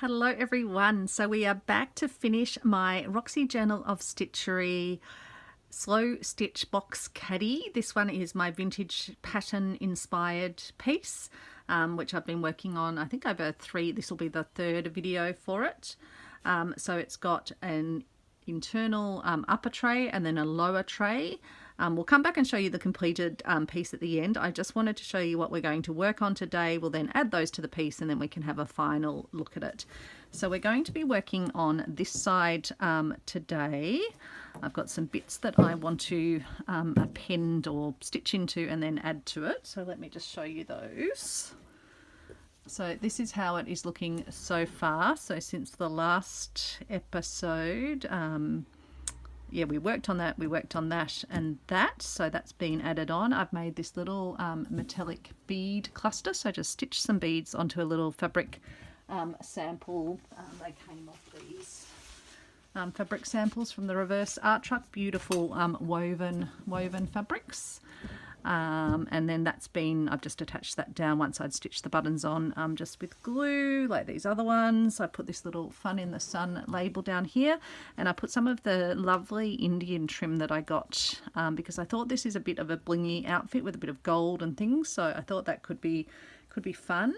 Hello everyone, so we are back to finish my Roxy Journal of Stitchery slow stitch box caddy. This one is my vintage pattern inspired piece, which I've been working on I think over this will be the third video for it. So it's got an internal upper tray and then a lower tray. We'll come back and show you the completed piece at the end. I just wanted to show you what we're going to work on today. We'll then add those to the piece and then we can have a final look at it. So we're going to be working on this side today. I've got some bits that I want to append or stitch into and then add to it. So let me just show you those. So this is how it is looking so far. So since the last episode, yeah, we worked on that and that, so that's been added on. I've made this little metallic bead cluster, so just stitch some beads onto a little fabric sample. They came off these fabric samples from the reverse art truck, beautiful woven fabrics. And then that's been, I've just attached that down once I'd stitched the buttons on just with glue like these other ones. I put this little Fun in the Sun label down here, and I put some of the lovely Indian trim that I got because I thought this is a bit of a blingy outfit with a bit of gold and things, so I thought that could be fun.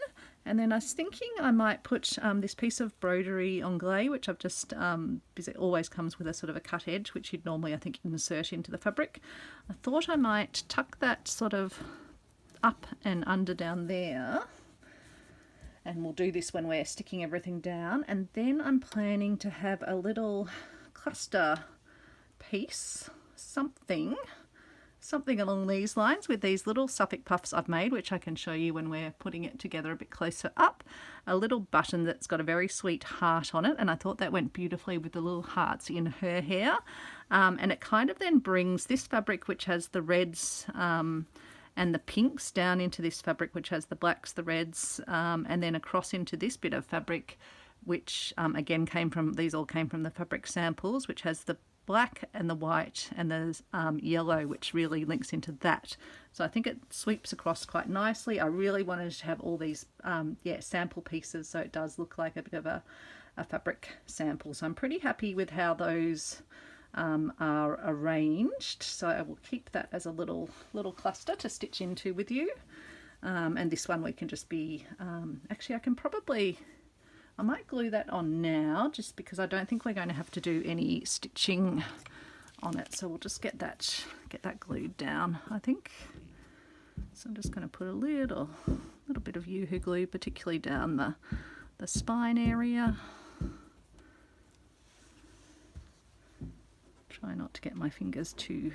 And then I was thinking I might put this piece of broderie anglais, which I've just, because it always comes with a sort of a cut edge, which you'd normally, I think, insert into the fabric. I thought I might tuck that sort of up and under down there. And we'll do this when we're sticking everything down. And then I'm planning to have a little cluster piece, something along these lines with these little Suffolk puffs I've made, which I can show you when we're putting it together a bit closer up. A little button that's got a very sweet heart on it, and I thought that went beautifully with the little hearts in her hair. And it kind of then brings this fabric, which has the reds and the pinks, down into this fabric which has the blacks, the reds, and then across into this bit of fabric, which again these all came from the fabric samples, which has the black and the white and the yellow, which really links into that. So I think it sweeps across quite nicely. I really wanted to have all these sample pieces, so it does look like a bit of a fabric sample. So I'm pretty happy with how those are arranged. So I will keep that as a little cluster to stitch into with you. And this one we can just be, actually I might glue that on now, just because I don't think we're going to have to do any stitching on it. So we'll just get that glued down, I think. So I'm just going to put a little bit of Yoo-hoo glue, particularly down the spine area. Try not to get my fingers too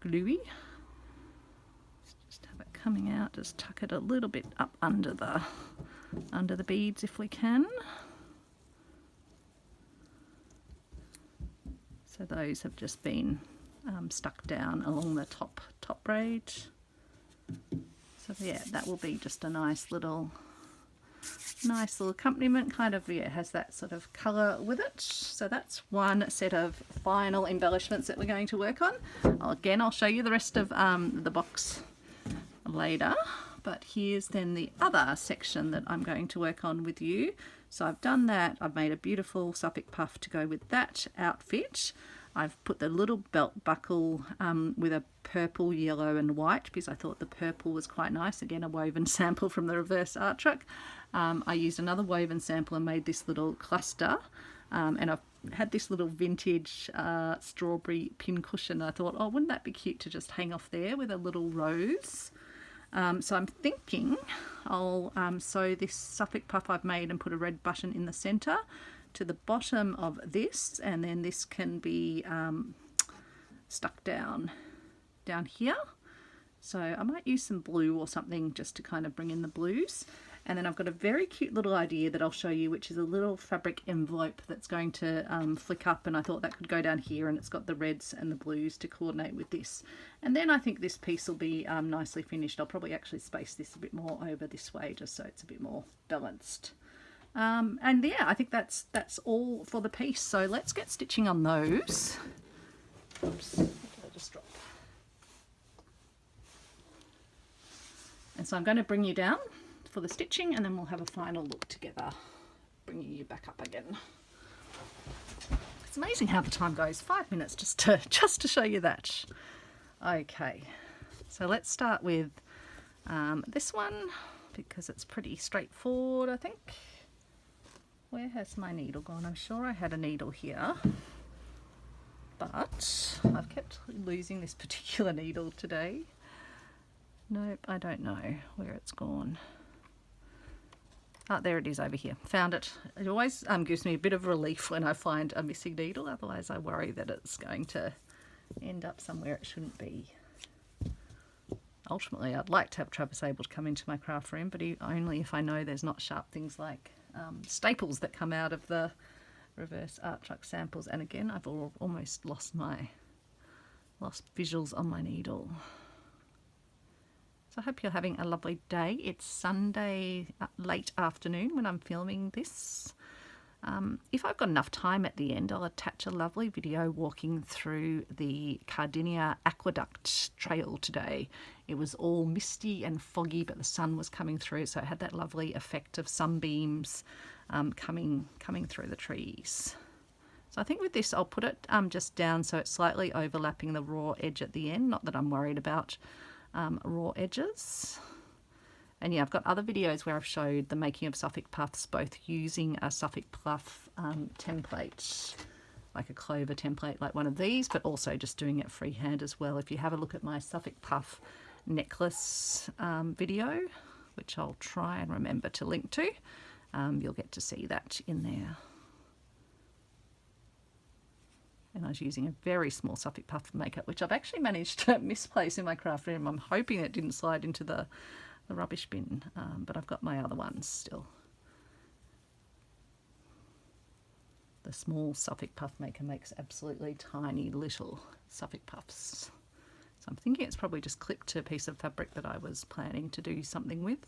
gluey. Just have it coming out. Just tuck it a little bit up under the beads if we can. So those have just been stuck down along the top braid. So yeah, that will be just a nice little accompaniment, kind of, yeah, it has that sort of colour with it. So that's one set of final embellishments that we're going to work on. Again, I'll show you the rest of the box later. But here's then the other section that I'm going to work on with you. So I've done that. I've made a beautiful Suffolk puff to go with that outfit. I've put the little belt buckle with a purple, yellow and white, because I thought the purple was quite nice. Again, a woven sample from the reverse art truck. I used another woven sample and made this little cluster. And I've had this little vintage strawberry pin cushion. I thought, oh, wouldn't that be cute to just hang off there with a little rose? So I'm thinking I'll sew this Suffolk puff I've made and put a red button in the centre to the bottom of this, and then this can be stuck down here. So I might use some blue or something just to kind of bring in the blues. And then I've got a very cute little idea that I'll show you, which is a little fabric envelope that's going to flick up, and I thought that could go down here, and it's got the reds and the blues to coordinate with this. And then I think this piece will be nicely finished. I'll probably actually space this a bit more over this way just so it's a bit more balanced. And yeah, I think that's all for the piece. So let's get stitching on those. Oops, what did I just drop? And so I'm going to bring you down for the stitching, and then we'll have a final look together. bringing you back up again. It's amazing how the time goes. 5 minutes just to show you that. Okay, so let's start with this one because it's pretty straightforward, I think. Where has my needle gone? I'm sure I had a needle here, but I've kept losing this particular needle today. Nope, I don't know where it's gone. Oh, there it is over here. Found it. It always gives me a bit of relief when I find a missing needle. Otherwise, I worry that it's going to end up somewhere it shouldn't be. Ultimately, I'd like to have Travis able to come into my craft room, but only if I know there's not sharp things like staples that come out of the reverse art truck samples. And again, I've almost lost visuals on my needle. So I hope you're having a lovely day. It's Sunday late afternoon when I'm filming this. If I've got enough time at the end, I'll attach a lovely video walking through the Cardinia Aqueduct trail today. It was all misty and foggy, but the sun was coming through, so it had that lovely effect of sunbeams coming through the trees. So I think with this, I'll put it just down so it's slightly overlapping the raw edge at the end. Not that I'm worried about raw edges. And yeah, I've got other videos where I've showed the making of Suffolk puffs, both using a Suffolk puff template, like a clover template like one of these, but also just doing it freehand as well. If you have a look at my Suffolk puff necklace video, which I'll try and remember to link to, you'll get to see that in there. And I was using a very small Suffolk puff makeup, which I've actually managed to misplace in my craft room. I'm hoping it didn't slide into the rubbish bin, but I've got my other ones still. The small Suffolk puff maker makes absolutely tiny little Suffolk puffs. So I'm thinking it's probably just clipped to a piece of fabric that I was planning to do something with.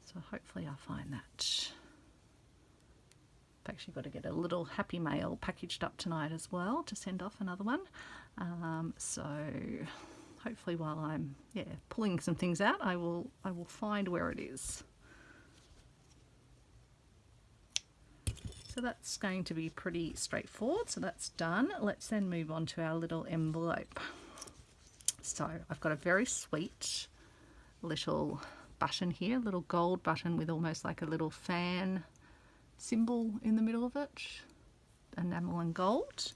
So hopefully I'll find that. I've actually got to get a little happy mail packaged up tonight as well to send off another one. So hopefully while I'm pulling some things out, I will find where it is. So that's going to be pretty straightforward. So that's done. Let's then move on to our little envelope. So I've got a very sweet little button here, a little gold button with almost like a little fan symbol in the middle of it, enamel and gold.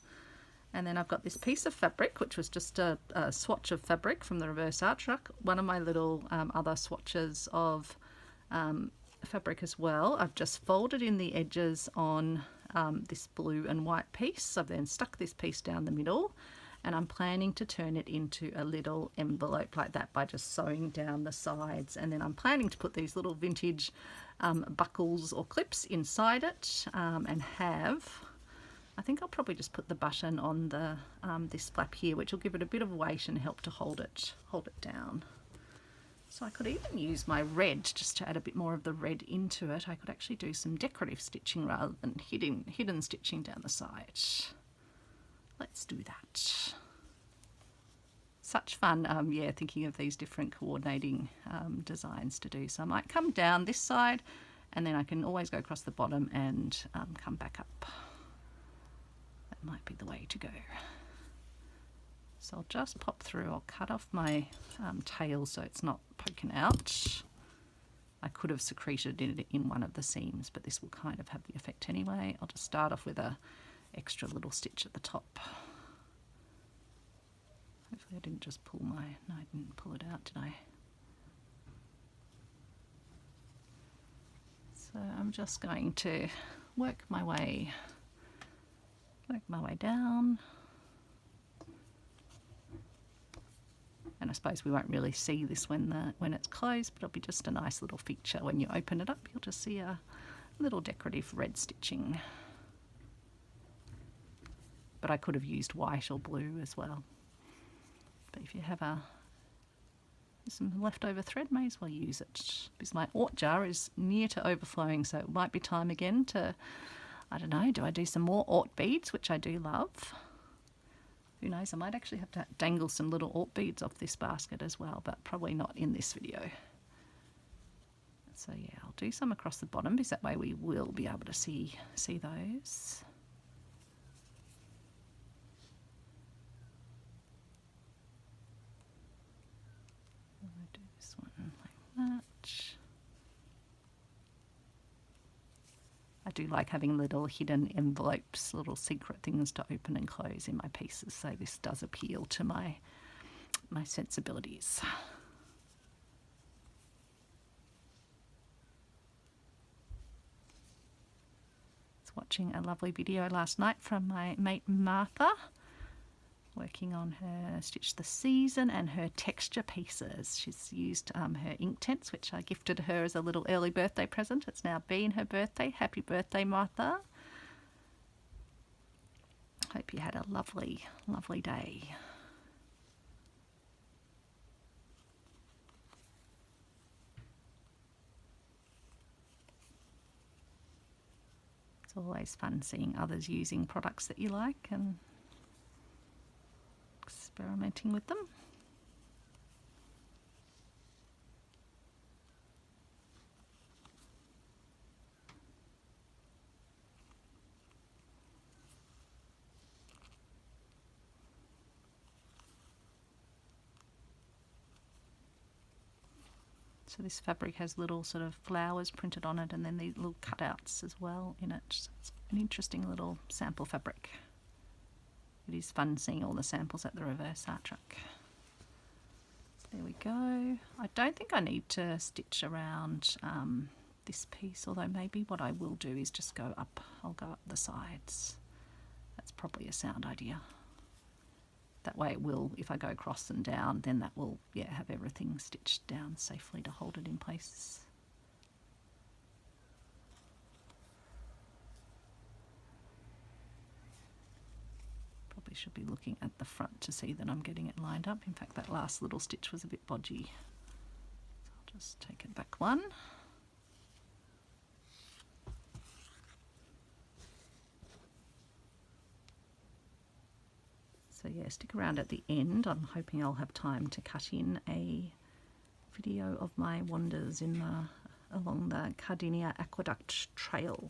And then I've got this piece of fabric, which was just a swatch of fabric from the reverse art truck. One of my little other swatches of fabric as well. I've just folded in the edges on this blue and white piece. I've then stuck this piece down the middle, and I'm planning to turn it into a little envelope like that by just sewing down the sides. And then I'm planning to put these little vintage buckles or clips inside it, and I think I'll probably just put the button on the this flap here, which will give it a bit of weight and help to hold it down. So I could even use my red just to add a bit more of the red into it. I could actually do some decorative stitching rather than hidden stitching down the side. Let's do that. Such fun, thinking of these different coordinating designs to do. So I might come down this side, and then I can always go across the bottom and come back up. That might be the way to go. So I'll just pop through. I'll cut off my tail so it's not poking out. I could have secreted it in one of the seams, but this will kind of have the effect anyway. I'll just start off with a extra little stitch at the top. Hopefully I didn't just pull no, I didn't pull it out, did I? So I'm just going to work my way down. And I suppose we won't really see this when it's closed, but it'll be just a nice little feature. When you open it up, you'll just see a little decorative red stitching. But I could have used white or blue as well. But if you have some leftover thread, may as well use it, because my ort jar is near to overflowing, so it might be time again to, I don't know, do I do some more ort beads, which I do love. Who knows, I might actually have to dangle some little ort beads off this basket as well, but probably not in this video. So yeah, I'll do some across the bottom because that way we will be able to see those. I'll do this one like that. I do like having little hidden envelopes, little secret things to open and close in my pieces, so this does appeal to my sensibilities. Watching a lovely video last night from my mate Martha, working on her Stitch the Season and her texture pieces. She's used her ink tents, which I gifted her as a little early birthday present. It's now been her birthday. Happy birthday, Martha. Hope you had a lovely, lovely day. It's always fun seeing others using products that you like and experimenting with them. So this fabric has little sort of flowers printed on it and then these little cutouts as well in it. So it's an interesting little sample fabric. It is fun seeing all the samples at the reverse art truck. So there we go. I don't think I need to stitch around this piece, although maybe what I will do is just go up. I'll go up the sides. That's probably a sound idea. That way it will, if I go across and down, then that will, yeah, have everything stitched down safely to hold it in place. Probably should be looking at the front to see that I'm getting it lined up. In fact, that last little stitch was a bit bodgy. So I'll just take it back one. So yeah, stick around at the end. I'm hoping I'll have time to cut in a video of my wanders in along the Cardinia Aqueduct Trail,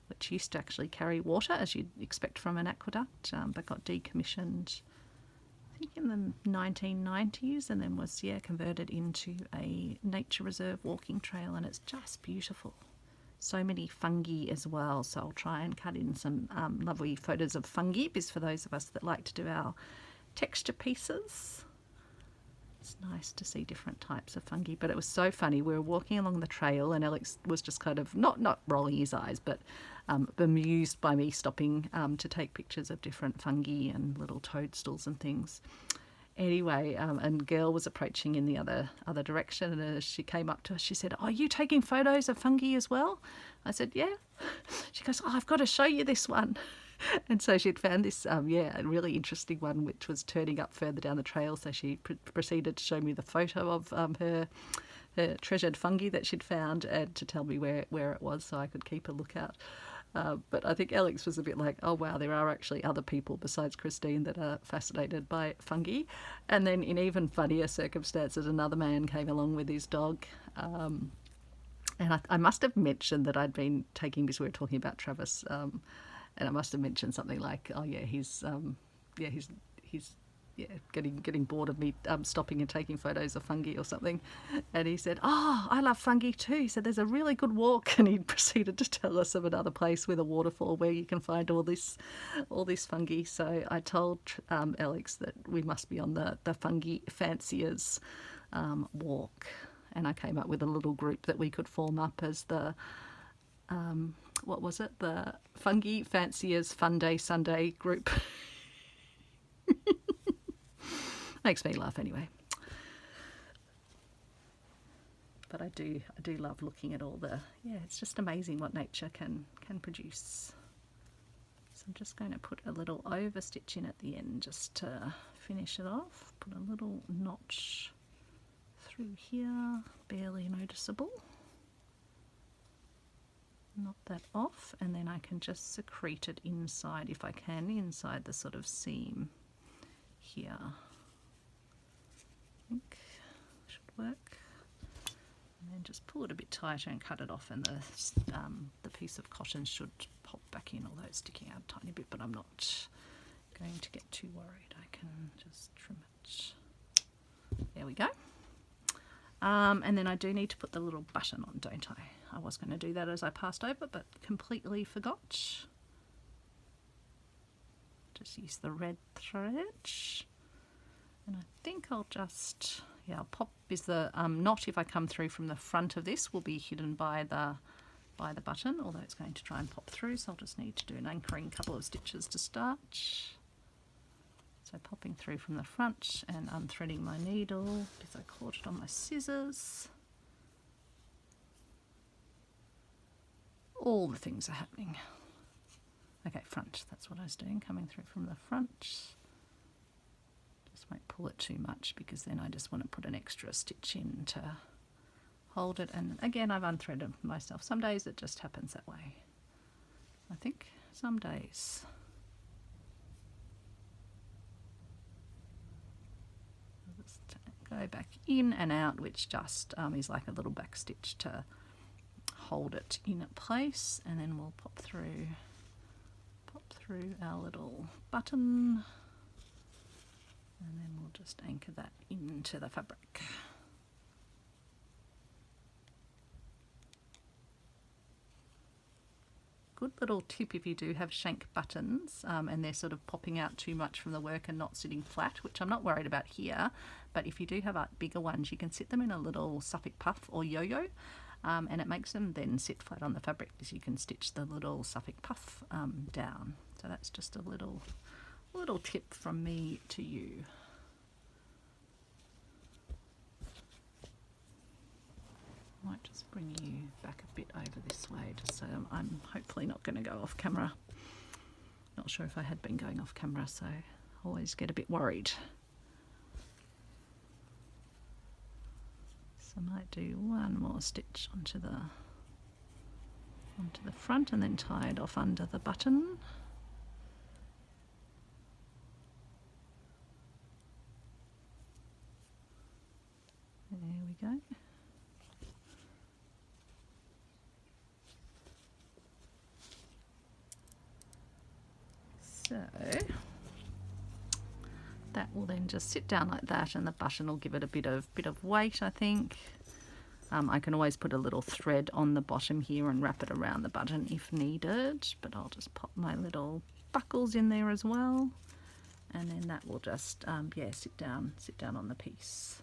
which used to actually carry water, as you'd expect from an aqueduct, but got decommissioned, I think in the 1990s, and then was, yeah, converted into a nature reserve walking trail, and it's just beautiful. So many fungi as well, so I'll try and cut in some lovely photos of fungi, because for those of us that like to do our texture pieces, it's nice to see different types of fungi. But it was so funny, we were walking along the trail and Alex was just kind of not rolling his eyes, but bemused by me stopping to take pictures of different fungi and little toadstools and things. Anyway, and girl was approaching in the other direction, and as she came up to us, she said, "Oh, are you taking photos of fungi as well?" I said, "Yeah." She goes, "Oh, I've got to show you this one." And so she'd found this, a really interesting one, which was turning up further down the trail. So she proceeded to show me the photo of her treasured fungi that she'd found, and to tell me where it was so I could keep a lookout. But I think Alex was a bit like, oh wow, there are actually other people besides Christine that are fascinated by fungi. And then in even funnier circumstances, another man came along with his dog. And I must have mentioned that I'd been taking, because we were talking about Travis, and I must have mentioned something like, oh yeah, he's getting bored of me stopping and taking photos of fungi or something. And he said, "Oh, I love fungi too." He said, "There's a really good walk," and he proceeded to tell us of another place with a waterfall where you can find all this fungi. So I told Alex that we must be on the fungi fanciers walk, and I came up with a little group that we could form up as the what was it? The Fungi Fanciers Fun Day Sunday group. Makes me laugh anyway. But I do love looking at all the, it's just amazing what nature can produce. So I'm just going to put a little over stitch in at the end just to finish it off. Put a little notch through here, barely noticeable. Knot that off, and then I can just secrete it inside, if I can, inside the sort of seam here. I think should work. then just pull it a bit tighter and cut it off, and the piece of cotton should pop back in, although it's sticking out a tiny bit, but I'm not going to get too worried. I can just trim it. There we go. And then I do need to put the little button on, don't I? I was going to do that as I passed over, but completely forgot. Just use the red thread. And I think I'll just, yeah, I'll pop, is the knot, if I come through from the front of this, will be hidden by the button, although it's going to try and pop through, so I'll just need to do an anchoring couple of stitches to start. So popping through from the front and unthreading my needle because I caught it on my scissors. All the things are happening. Okay, front, that's what I was doing, coming through from the front. Just won't pull it too much because then I just want to put an extra stitch in to hold it. And again, I've unthreaded myself. Some days it just happens that way. I think some days. Go back in and out, which just is like a little back stitch to hold it in place, and then we'll pop through our little button, and then we'll just anchor that into the fabric. Good little tip if you do have shank buttons and they're sort of popping out too much from the work and not sitting flat, which I'm not worried about here, but if you do have bigger ones, you can sit them in a little Suffolk puff or yo-yo, and it makes them then sit flat on the fabric because you can stitch the little Suffolk puff down. So that's just a little tip from me to you. I might just bring you back a bit over this way just so I'm hopefully not going to go off camera. Not sure if I had been going off camera, so I always get a bit worried. So I might do one more stitch onto the front and then tie it off under the button. There we go. So that will then just sit down like that, and the button will give it a bit of weight, I think. I can always put a little thread on the bottom here and wrap it around the button if needed, but I'll just pop my little buckles in there as well, and then that will just yeah, sit down on the piece,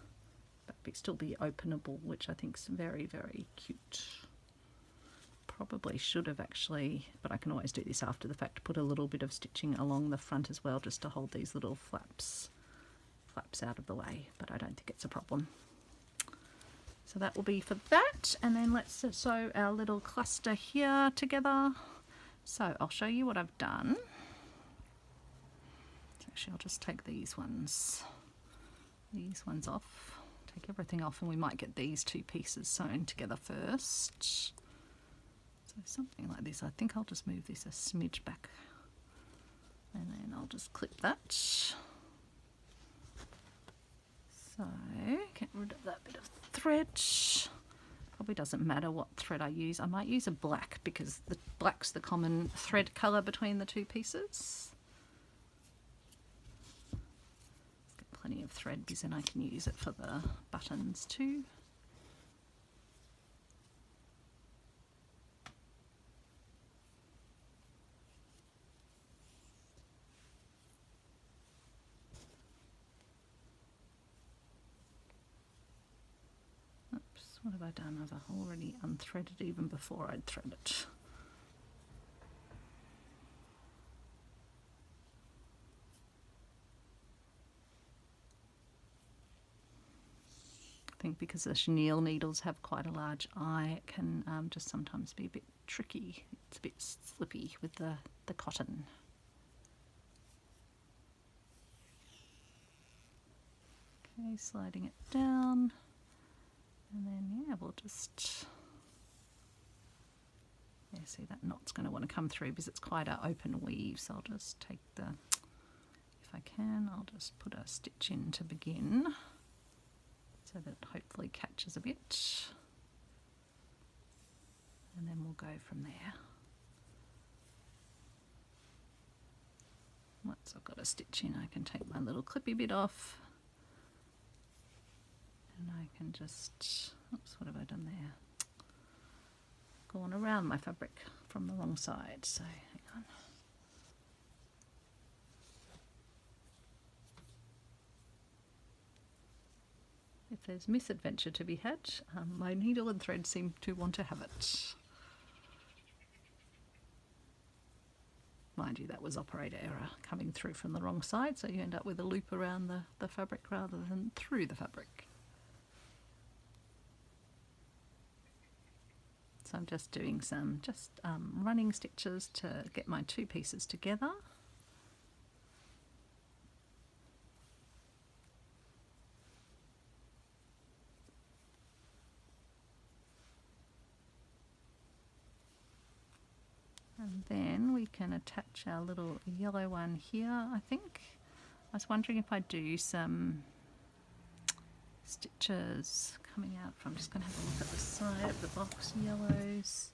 but still be openable, which I think is very, very cute. Probably should have actually, but I can always do this after the fact, put a little bit of stitching along the front as well, just to hold these little flaps out of the way, but I don't think it's a problem. So that will be for that, and then let's sew our little cluster here together. So I'll show you what I've done. So actually I'll just take these ones off, take everything off, and we might get these two pieces sewn together first. So something like this. I think I'll just move this a smidge back, and then I'll just clip that. So get rid of that bit of thread. Probably doesn't matter what thread I use. I might use a black because the black's the common thread colour between the two pieces. Let's get plenty of thread because then I can use it for the buttons too. What have I done? I've already unthreaded even before I'd thread it. I think because the chenille needles have quite a large eye, it can just sometimes be a bit tricky. It's a bit slippy with the cotton. Okay, sliding it down. And then, yeah, we'll just, yeah, see that knot's going to want to come through because it's quite an open weave. So I'll just take if I can, I'll just put a stitch in to begin so that it hopefully catches a bit. and then we'll go from there. Once I've got a stitch in, I can take my little clippy bit off, and I can just, oops, what have I done there? Gone around my fabric from the wrong side, so hang on. If there's misadventure to be had, my needle and thread seem to want to have it. Mind you, that was operator error coming through from the wrong side, so you end up with a loop around the fabric rather than through the fabric. So I'm just doing some running stitches to get my two pieces together. And then we can attach our little yellow one here, I think. I was wondering if I do some stitches coming out from, I'm just going to have a look at the side of the box, yellows.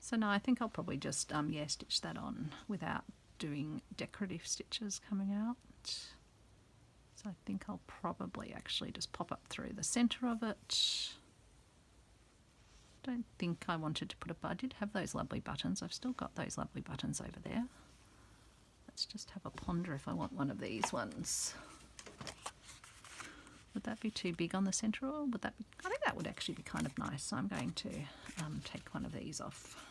So no, I think I'll probably just yeah, stitch that on without doing decorative stitches coming out. So I think I'll probably actually just pop up through the centre of it. Don't think I wanted to put I did have those lovely buttons. I've still got those lovely buttons over there. Let's just have a ponder if I want one of these ones. Would that be too big on the centre, or would that be, I think that would actually be kind of nice. So I'm going to take one of these off.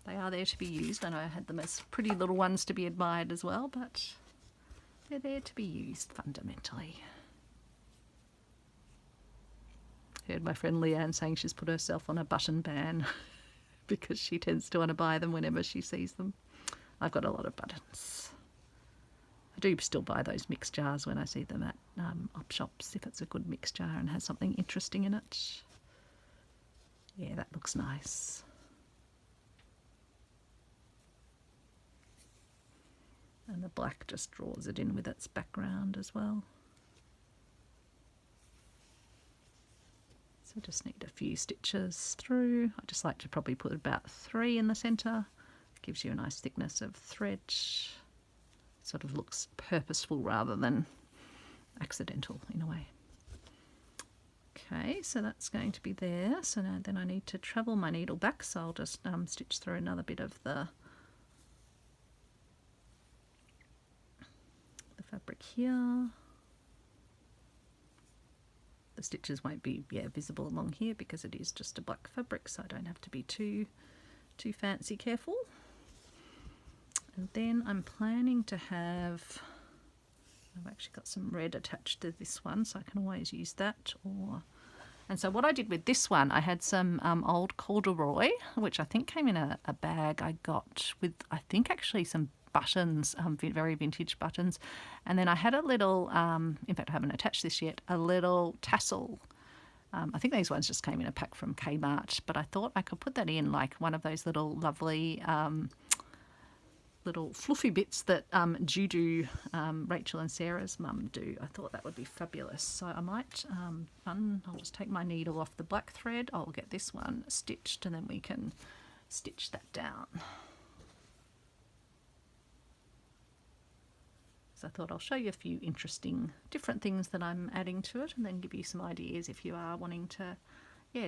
They are there to be used. I know I had them as pretty little ones to be admired as well, but they're there to be used fundamentally. I heard my friend Leanne saying she's put herself on a button ban because she tends to want to buy them whenever she sees them. I've got a lot of buttons. I do still buy those mixed jars when I see them at op shops if it's a good mixed jar and has something interesting in it. Yeah, that looks nice. And the black just draws it in with its background as well. So just need a few stitches through. I just like to probably put about 3 in the centre. Gives you a nice thickness of thread. Sort of looks purposeful rather than accidental in a way. Okay, so that's going to be there. So now then I need to travel my needle back, so I'll just stitch through another bit of the fabric here. The stitches won't be visible along here because it is just a black fabric, so I don't have to be too fancy careful. And then I'm planning to have, I've actually got some red attached to this one, so I can always use that. And so what I did with this one, I had some old corduroy, which I think came in a bag I got with, I think actually some buttons, very vintage buttons. And then I had a little, in fact I haven't attached this yet, a little tassel. I think these ones just came in a pack from Kmart, but I thought I could put that in like one of those little lovely little fluffy bits that Judu, Rachel and Sarah's mum do. I thought that would be fabulous. So I might, I'll just take my needle off the black thread, I'll get this one stitched and then we can stitch that down. So I thought I'll show you a few interesting different things that I'm adding to it and then give you some ideas if you are wanting to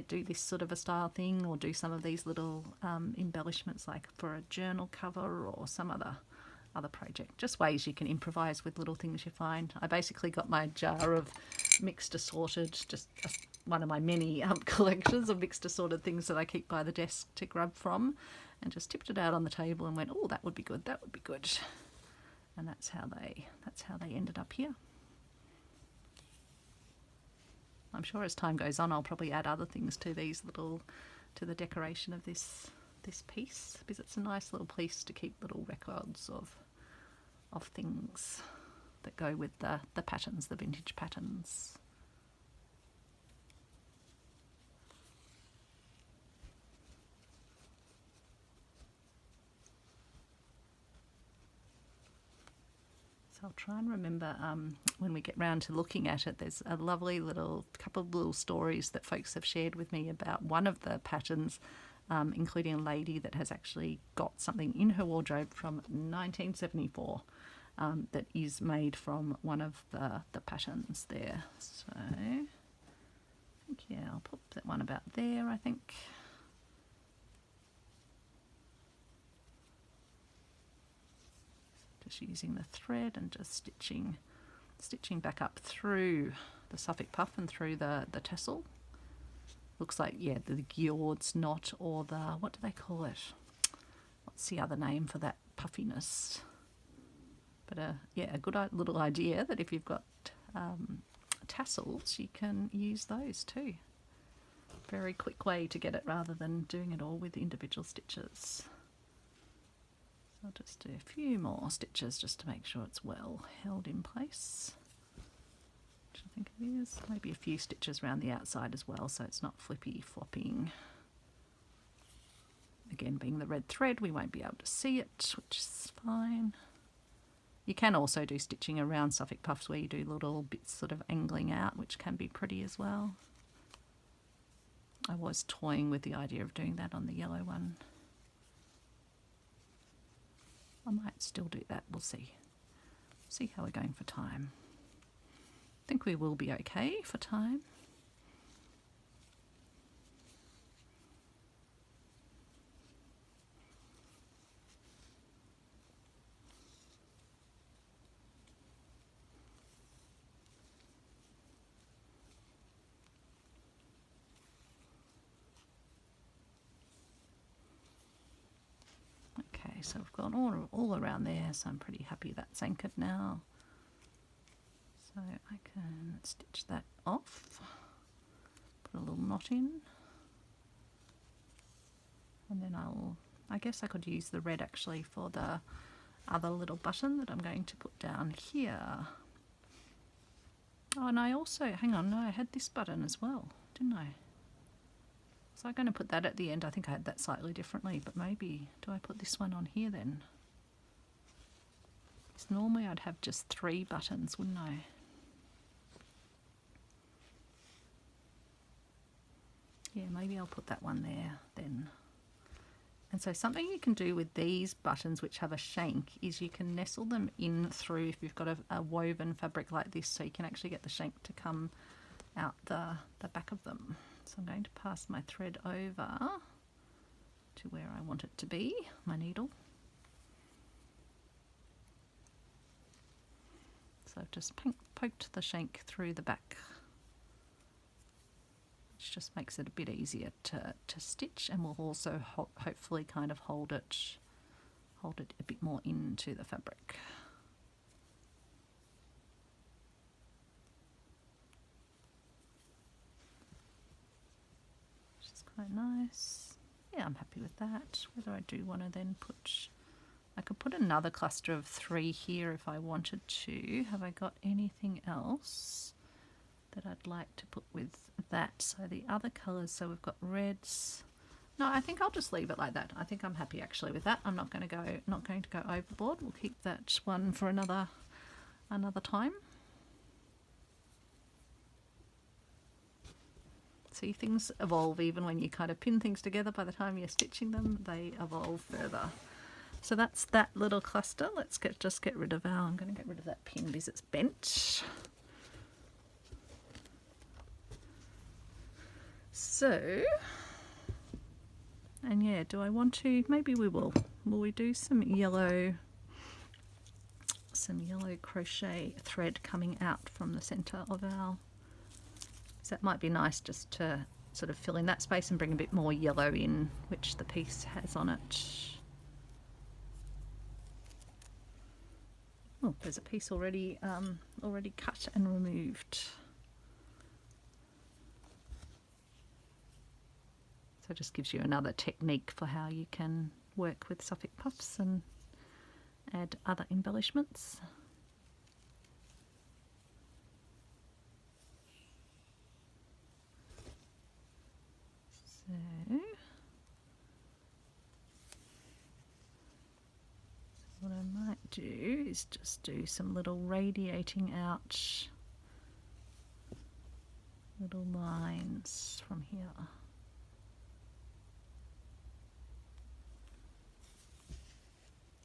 do this sort of a style thing or do some of these little embellishments like for a journal cover or some other project. Just ways you can improvise with little things you find. I basically got my jar of mixed assorted, just one of my many collections of mixed assorted things that I keep by the desk to grab from, and just tipped it out on the table and went, oh, that would be good, that would be good. And that's how they ended up here. I'm sure as time goes on I'll probably add other things to these little, to the decoration of this piece, because it's a nice little piece to keep little records of things that go with the patterns, the vintage patterns. So I'll try and remember when we get round to looking at it, there's a lovely little couple of little stories that folks have shared with me about one of the patterns, including a lady that has actually got something in her wardrobe from 1974 that is made from one of the patterns there. So I think, yeah, I'll put that one about there, I think. Just using the thread and just stitching back up through the Suffolk puff and through the tassel. Looks like, yeah, the Giord's knot, or the, what do they call it? What's the other name for that puffiness? But yeah, a good little idea that if you've got tassels, you can use those too. Very quick way to get it rather than doing it all with individual stitches. So I'll just do a few more stitches just to make sure it's well held in place. Which I think it is. Maybe a few stitches around the outside as well, so it's not flippy flopping. Again, being the red thread, we won't be able to see it, which is fine. You can also do stitching around Suffolk puffs where you do little bits sort of angling out, which can be pretty as well. I was toying with the idea of doing that on the yellow one. I might still do that, we'll see. See how we're going for time. I think we will be okay for time. So we've gone all around there, so I'm pretty happy that's anchored now. So I can stitch that off, put a little knot in, and then I guess I could use the red actually for the other little button that I'm going to put down here. Oh, and I also, hang on, no, I had this button as well, didn't I? So I'm going to put that at the end. I think I had that slightly differently, but maybe, do I put this one on here then? Because normally I'd have just 3 buttons, wouldn't I? Yeah, maybe I'll put that one there then. And so something you can do with these buttons which have a shank is you can nestle them in through if you've got a woven fabric like this, so you can actually get the shank to come out the back of them. So I'm going to pass my thread over to where I want it to be, my needle. So I've just poked the shank through the back, which just makes it a bit easier to stitch, and will also hopefully kind of hold it a bit more into the fabric. Quite nice. Yeah, I'm happy with that. Whether I do want to then I could put another cluster of 3 here if I wanted to. Have I got anything else that I'd like to put with that? So the other colours, so we've got reds. No, I think I'll just leave it like that. I think I'm happy actually with that. I'm not going to go overboard. We'll keep that one for another time. See, things evolve even when you kind of pin things together. By the time you're stitching them, they evolve further. So that's that little cluster. Let's just get rid of I'm going to get rid of that pin because it's bent. So, and yeah, do I want to, maybe we will we do some yellow crochet thread coming out from the center of our, so that might be nice just to sort of fill in that space and bring a bit more yellow in, which the piece has on it. Oh, there's a piece already cut and removed. So it just gives you another technique for how you can work with Suffolk puffs and add other embellishments. So what I might do is just do some little radiating out little lines from here.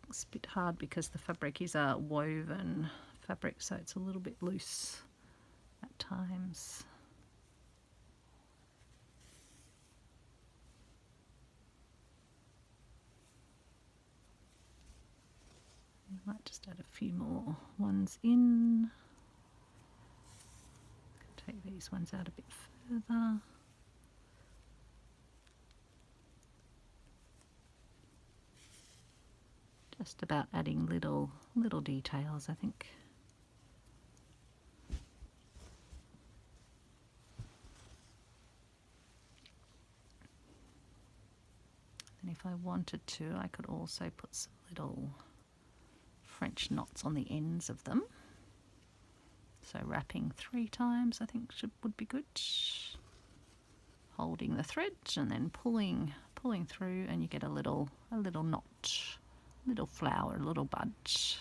It's a bit hard because the fabric is a woven fabric, so it's a little bit loose at times. You might just add a few more ones in. Take these ones out a bit further. Just about adding little details, I think. And if I wanted to, I could also put some little French knots on the ends of them. So wrapping 3 times, I think would be good. Holding the thread and then pulling through, and you get a little knot, little flower, a little bud. It's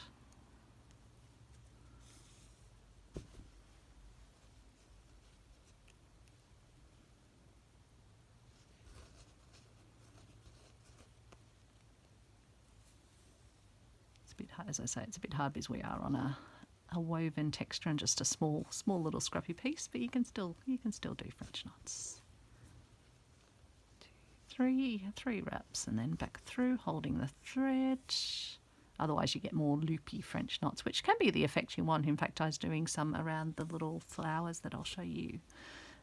a bit hard, as I say, it's a bit hard because we are on a woven texture and just a small little scruffy piece, but you can still do French knots. 3 wraps and then back through, holding the thread. Otherwise you get more loopy French knots, which can be the effect you want. In fact, I was doing some around the little flowers that I'll show you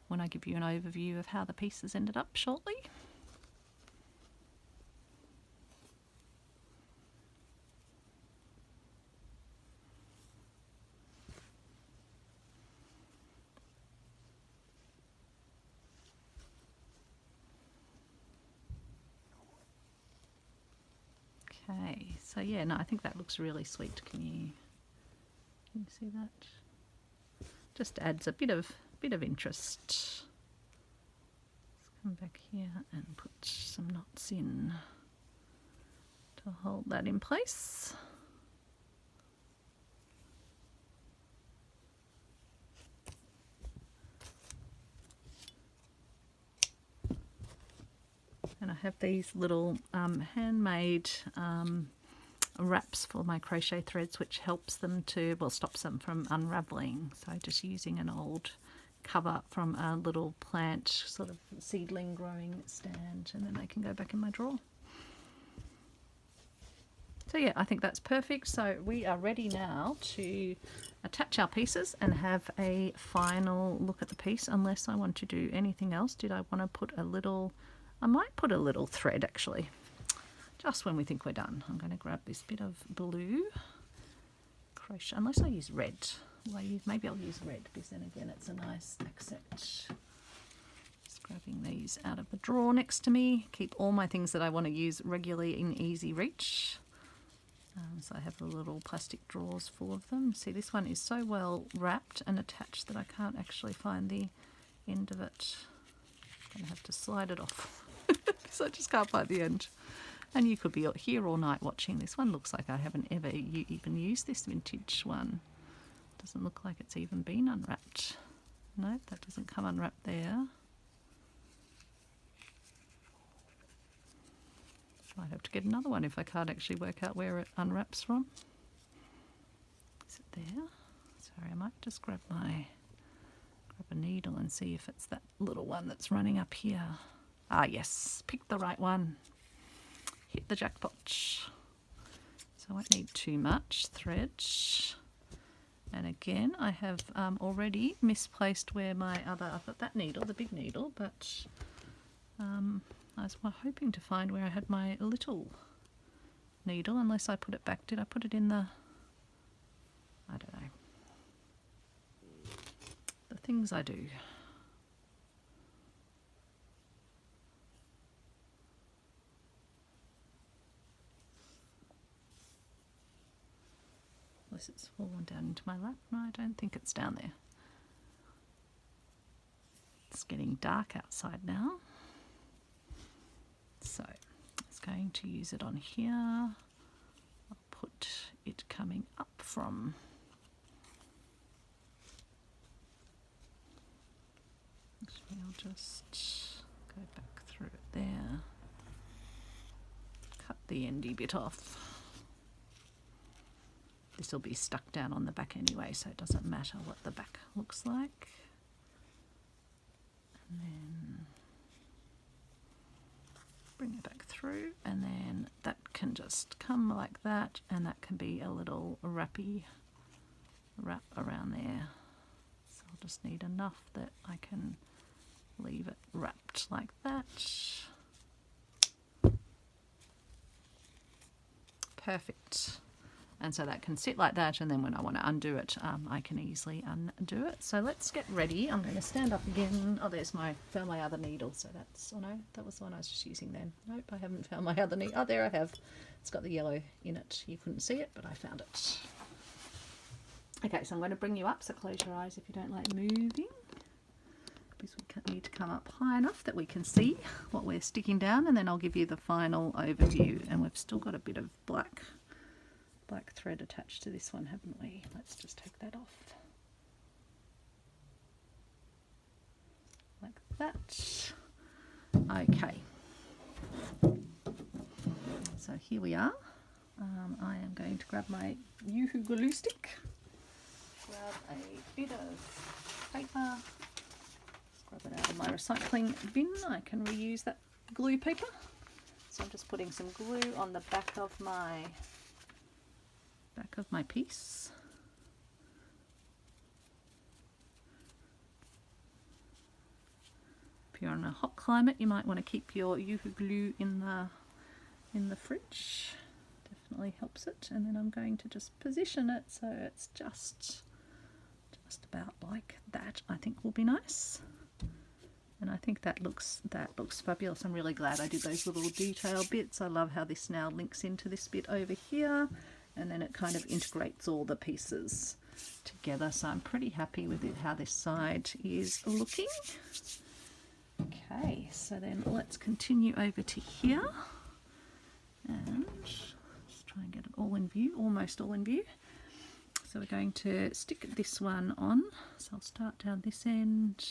when I give you an overview of how the pieces ended up shortly. Okay, so yeah, no, I think that looks really sweet. Can you see that? Just adds a bit of interest. Let's come back here and put some knots in to hold that in place. And I have these little handmade wraps for my crochet threads, which helps them to, well, stops them from unraveling. So just using an old cover from a little plant, sort of seedling growing stand, and then they can go back in my drawer. So yeah, I think that's perfect. So we are ready now to attach our pieces and have a final look at the piece, unless I want to do anything else. Did I want to put a little... I might put a little thread actually, just when we think we're done. I'm going to grab this bit of blue crochet, unless I use red. Maybe I'll use red because then again it's a nice accent. Just grabbing these out of the drawer next to me. Keep all my things that I want to use regularly in easy reach. So I have the little plastic drawers full of them. See, this one is so well wrapped and attached that I can't actually find the end of it. I'm going to have to slide it off. Because I just can't find the end. And you could be here all night watching. This one looks like I haven't ever even used this vintage one. Doesn't look like it's even been unwrapped. No, that doesn't come unwrapped there. Might have to get another one if I can't actually work out where it unwraps from. Is it there? Sorry, I might just grab a needle and see if it's that little one that's running up here. Ah yes, pick the right one. Hit the jackpot. So I won't need too much thread. And again, I have already misplaced where I've got that needle, the big needle, but I was hoping to find where I had my little needle, unless I put it back. Did I put it in the... I don't know. The things I do. Unless it's fallen down into my lap. No, I don't think it's down there. It's getting dark outside now. So, it's going to use it on here. I'll put it coming up from. Actually, I'll just go back through it there. Cut the endy bit off. This will be stuck down on the back anyway, so it doesn't matter what the back looks like. And then bring it back through, and then that can just come like that, and that can be a little wrappy wrap around there. So I'll just need enough that I can leave it wrapped like that. Perfect. And so that can sit like that, and then when I want to undo it, I can easily undo it. So let's get ready. I'm going to stand up again. Oh, found my other needle. So that's, oh no, that was the one I was just using then. Nope, I haven't found my other needle. Oh, there I have. It's got the yellow in it. You couldn't see it, but I found it. Okay, so I'm going to bring you up, so close your eyes if you don't like moving. Because we need to come up high enough that we can see what we're sticking down, and then I'll give you the final overview. And we've still got a bit of black thread attached to this one, haven't we? Let's just take that off. Like that. Okay. So here we are. I am going to grab my Yoo-hoo glue stick, grab a bit of paper, grab it out of my recycling bin. I can reuse that glue paper. So I'm just putting some glue on the back of my piece. If you're in a hot climate, you might want to keep your Yoo-hoo glue in the fridge. Definitely helps it. And then I'm going to just position it so it's just about like that. I think will be nice. And I think that looks fabulous. I'm really glad I did those little detail bits. I love how this now links into this bit over here, and then it kind of integrates all the pieces together. So I'm pretty happy with it, how this side is looking. Okay, so then let's continue over to here and just try and get it all in view, almost all in view. So we're going to stick this one on. So I'll start down this end,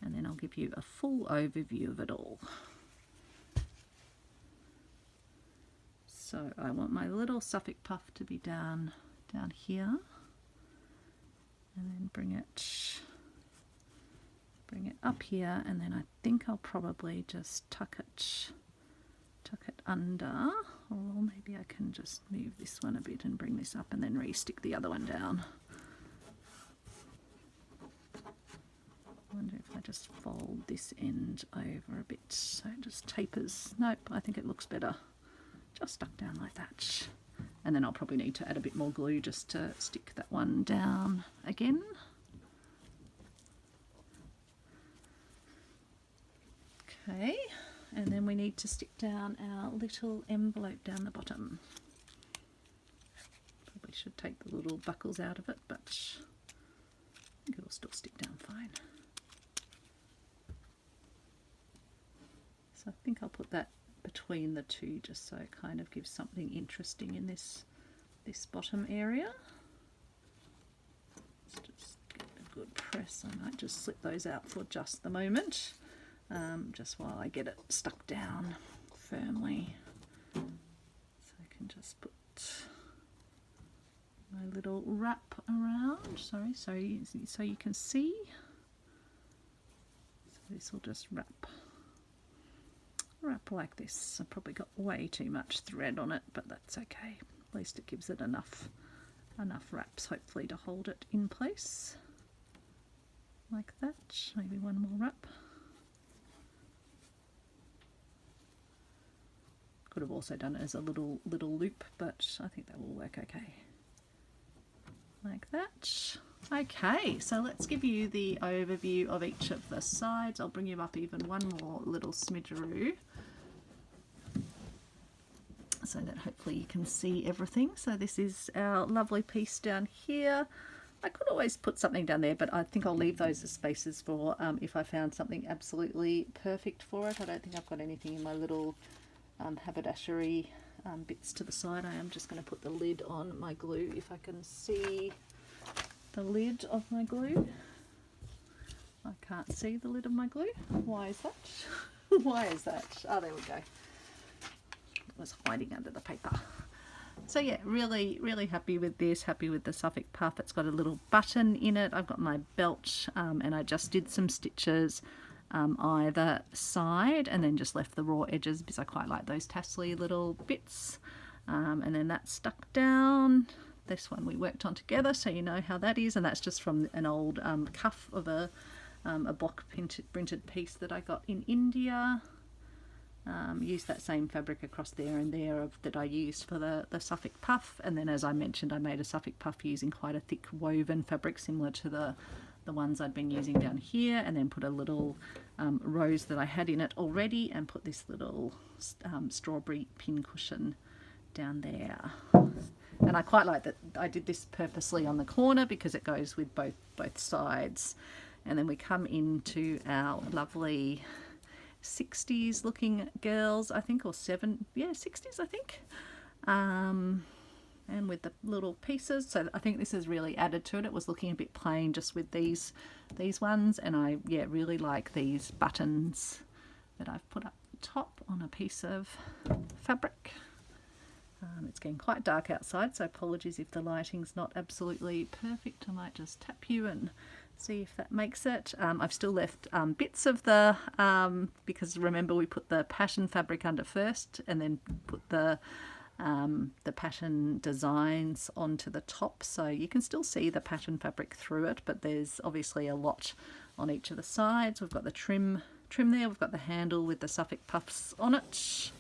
and then I'll give you a full overview of it all. So I want my little Suffolk puff to be down here, and then bring it up here, and then I think I'll probably just tuck it under, or maybe I can just move this one a bit and bring this up and then re-stick the other one down. I wonder if I just fold this end over a bit so it just tapers. Nope, I think it looks better just stuck down like that. And then I'll probably need to add a bit more glue just to stick that one down again. Okay, and then we need to stick down our little envelope down the bottom. Probably should take the little buckles out of it, but I think it'll still stick down fine. So I think I'll put that between the two just so it kind of gives something interesting in this bottom area. Let's just get a good press. I might just slip those out for just the moment, just while I get it stuck down firmly. So I can just put my little wrap around, sorry, so you can see. So this will just wrap like this. I've probably got way too much thread on it, but that's okay. At least it gives it enough wraps, hopefully, to hold it in place. Like that. Maybe one more wrap. Could have also done it as a little loop, but I think that will work okay. Like that. Okay, so let's give you the overview of each of the sides. I'll bring you up even one more little smidgeroo so that hopefully you can see everything. So this is our lovely piece down here. I could always put something down there, but I think I'll leave those as spaces for if I found something absolutely perfect for it. I don't think I've got anything in my little haberdashery bits to the side. I am just going to put the lid on my glue if I can see the lid of my glue. I can't see the lid of my glue. Why is that? Why is that? Oh, there we go. It was hiding under the paper. So yeah, really, really happy with this. Happy with the Suffolk puff. It's got a little button in it. I've got my belt and I just did some stitches either side and then just left the raw edges because I quite like those tassely little bits. And then that's stuck down. This one we worked on together, so you know how that is, and that's just from an old cuff of a block printed piece that I got in India. Used that same fabric across there and there that I used for the Suffolk puff, and then as I mentioned I made a Suffolk puff using quite a thick woven fabric similar to the ones I'd been using down here, and then put a little rose that I had in it already and put this little strawberry pin cushion down there. And I quite like that I did this purposely on the corner because it goes with both sides. And then we come into our lovely 60s looking girls, I think, or 60s I think. And with the little pieces, so I think this has really added to it. It was looking a bit plain just with these ones, and I really like these buttons that I've put up top on a piece of fabric. It's getting quite dark outside, so apologies if the lighting's not absolutely perfect. I might just tap you and see if that makes it. I've still left bits of the, because remember we put the pattern fabric under first and then put the pattern designs onto the top, so you can still see the pattern fabric through it, but there's obviously a lot on each of the sides. We've got the trim there, we've got the handle with the Suffolk puffs on it.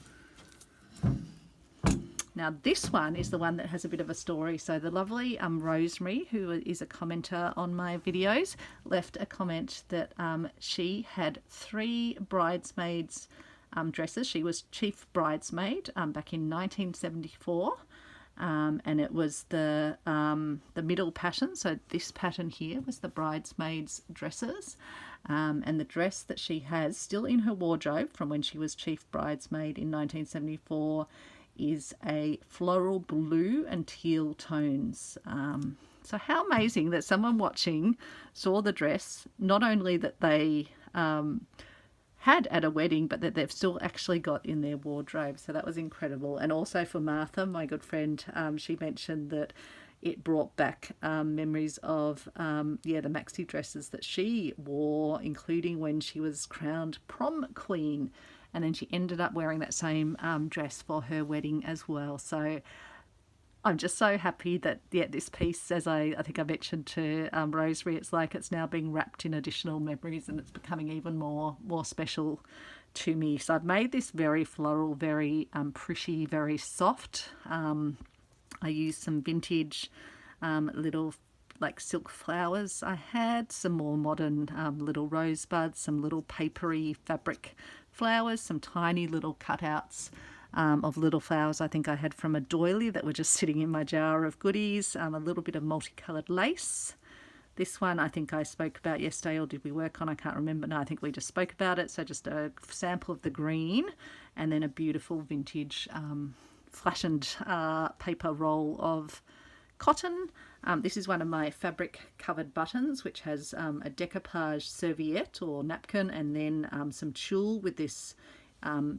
Now this one is the one that has a bit of a story. So the lovely Rosemary, who is a commenter on my videos, left a comment that she had 3 bridesmaids dresses. She was chief bridesmaid back in 1974, and it was the middle pattern. So this pattern here was the bridesmaids dresses, and the dress that she has still in her wardrobe from when she was chief bridesmaid in 1974 is a floral blue and teal tones. So how amazing that someone watching saw the dress, not only that they had at a wedding, but that they've still actually got in their wardrobe. So that was incredible. And also for Martha, my good friend, she mentioned that it brought back memories of the maxi dresses that she wore, including when she was crowned prom queen. And then she ended up wearing that same dress for her wedding as well. So I'm just so happy that, this piece, as I think I mentioned to Rosemary, it's like it's now being wrapped in additional memories and it's becoming even more special to me. So I've made this very floral, very pretty, very soft. I used some vintage little like silk flowers I had, some more modern little rosebuds, some little papery fabric flowers, some tiny little cutouts of little flowers I think I had from a doily that were just sitting in my jar of goodies, a little bit of multicoloured lace. This one I think I spoke about yesterday, or did we work on? I can't remember. No, I think we just spoke about it. So just a sample of the green, and then a beautiful vintage flattened paper roll of cotton. This is one of my fabric covered buttons, which has a decoupage serviette or napkin, and then some tulle with this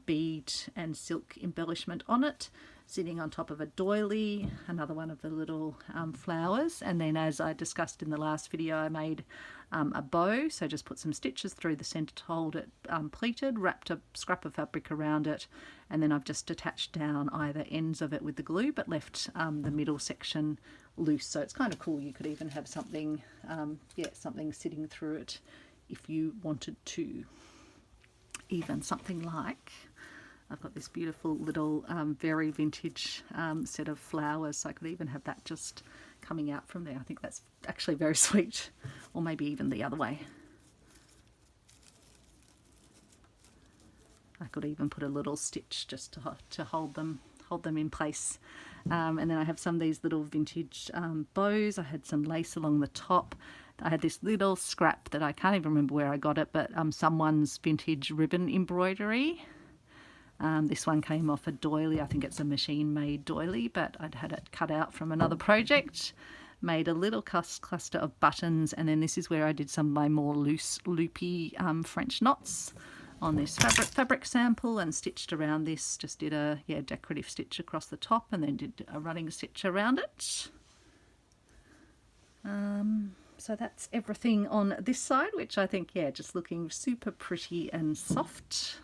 bead and silk embellishment on it, sitting on top of a doily, another one of the little flowers. And then, as I discussed in the last video, I made a bow, so just put some stitches through the centre to hold it pleated, wrapped a scrap of fabric around it, and then I've just attached down either ends of it with the glue, but left the middle section loose. So it's kind of cool. You could even have something something sitting through it if you wanted to. Even something like, I've got this beautiful little very vintage set of flowers, so I could even have that just coming out from there. I think that's actually very sweet, or maybe even the other way. I could even put a little stitch just to hold them in place. And then I have some of these little vintage bows. I had some lace along the top. I had this little scrap that I can't even remember where I got it, but someone's vintage ribbon embroidery. This one came off a doily. I think it's a machine-made doily, but I'd had it cut out from another project. Made a little cluster of buttons, and then this is where I did some of my more loose, loopy French knots on this fabric sample, and stitched around this. Just did a decorative stitch across the top, and then did a running stitch around it. So that's everything on this side, which I think, just looking super pretty and soft.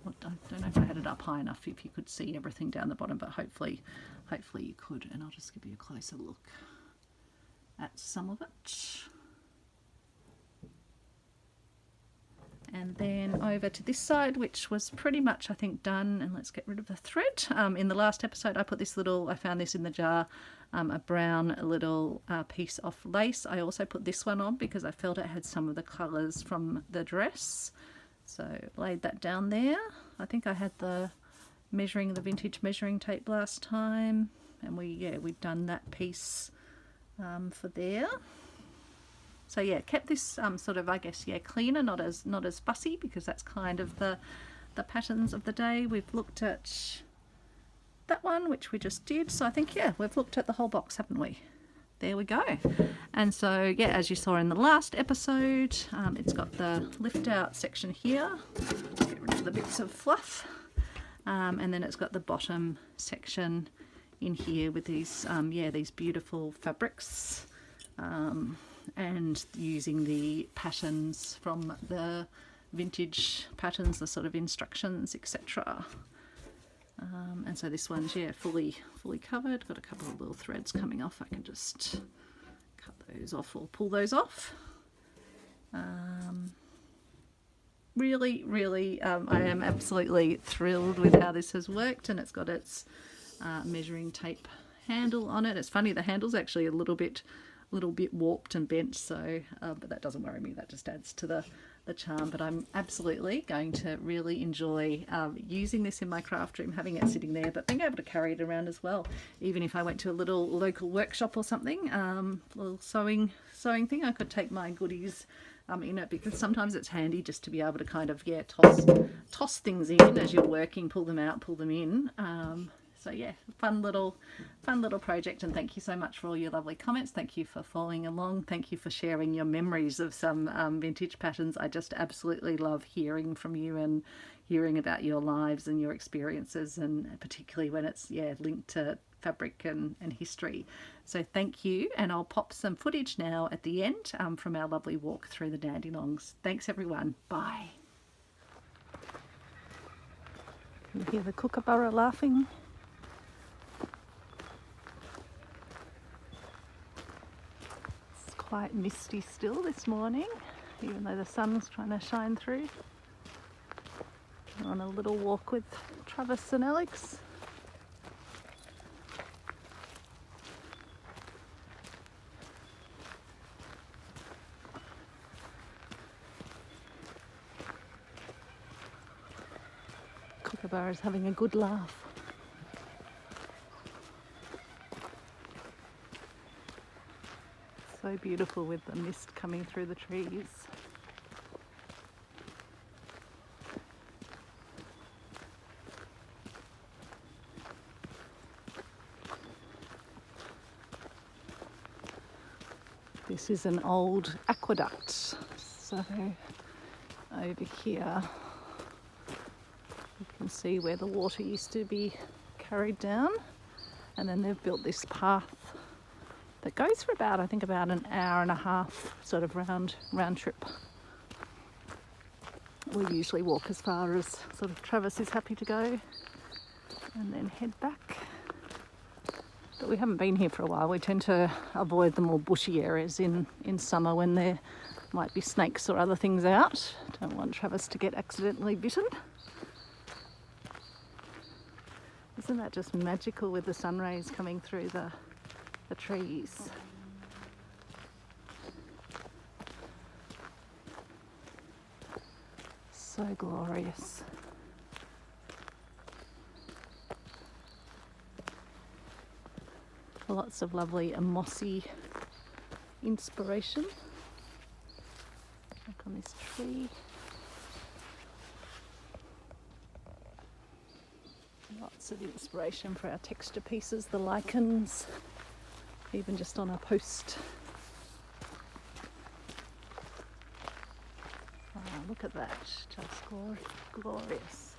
I don't know if I had it up high enough if you could see everything down the bottom, but hopefully you could. And I'll just give you a closer look at some of it. And then over to this side, which was pretty much, I think, done. And let's get rid of the thread. In the last episode, I found this in the jar, a brown little piece of lace. I also put this one on because I felt it had some of the colours from the dress. So laid that down there. I think I had the vintage measuring tape last time, and we'd done that piece for there. So kept this sort of, I guess, cleaner, not as fussy, because that's kind of the patterns of the day. We've looked at that one, which we just did. So I think we've looked at the whole box, haven't we? There we go. And so as you saw in the last episode, it's got the lift out section here. Get rid of the bits of fluff. And then it's got the bottom section in here with these these beautiful fabrics, and using the patterns from the vintage patterns, the sort of instructions, etc. And so this one's fully covered. Got a couple of little threads coming off. I can just cut those off or pull those off. Really, I am absolutely thrilled with how this has worked, and it's got its measuring tape handle on it. It's funny, the handle's actually a little bit warped and bent, so but that doesn't worry me. That just adds to the charm. But I'm absolutely going to really enjoy using this in my craft room, having it sitting there, but being able to carry it around as well. Even if I went to a little local workshop or something, little sewing thing, I could take my goodies in it, because sometimes it's handy just to be able to kind of toss things in as you're working, pull them out, pull them in. So fun little project, and thank you so much for all your lovely comments. Thank you for following along. Thank you for sharing your memories of some vintage patterns. I just absolutely love hearing from you and hearing about your lives and your experiences, and particularly when it's linked to fabric and history. So thank you, and I'll pop some footage now at the end from our lovely walk through the Dandenongs. Thanks everyone. Bye. Can you hear the kookaburra laughing? Quite misty still this morning, even though the sun's trying to shine through. We're on a little walk with Travis and Alex. Kookaburra's having a good laugh. So beautiful with the mist coming through the trees. This is an old aqueduct. So over here you can see where the water used to be carried down, and then they've built this path that goes for about an hour and a half sort of round trip. We usually walk as far as sort of Travis is happy to go, and then head back. But we haven't been here for a while. We tend to avoid the more bushy areas in summer when there might be snakes or other things out. Don't want Travis to get accidentally bitten. Isn't that just magical with the sun rays coming through the trees? So glorious. Lots of lovely mossy inspiration. Look on this tree. lots of inspiration for our texture pieces, the lichens, even just on a post. Oh, look at that, just glorious.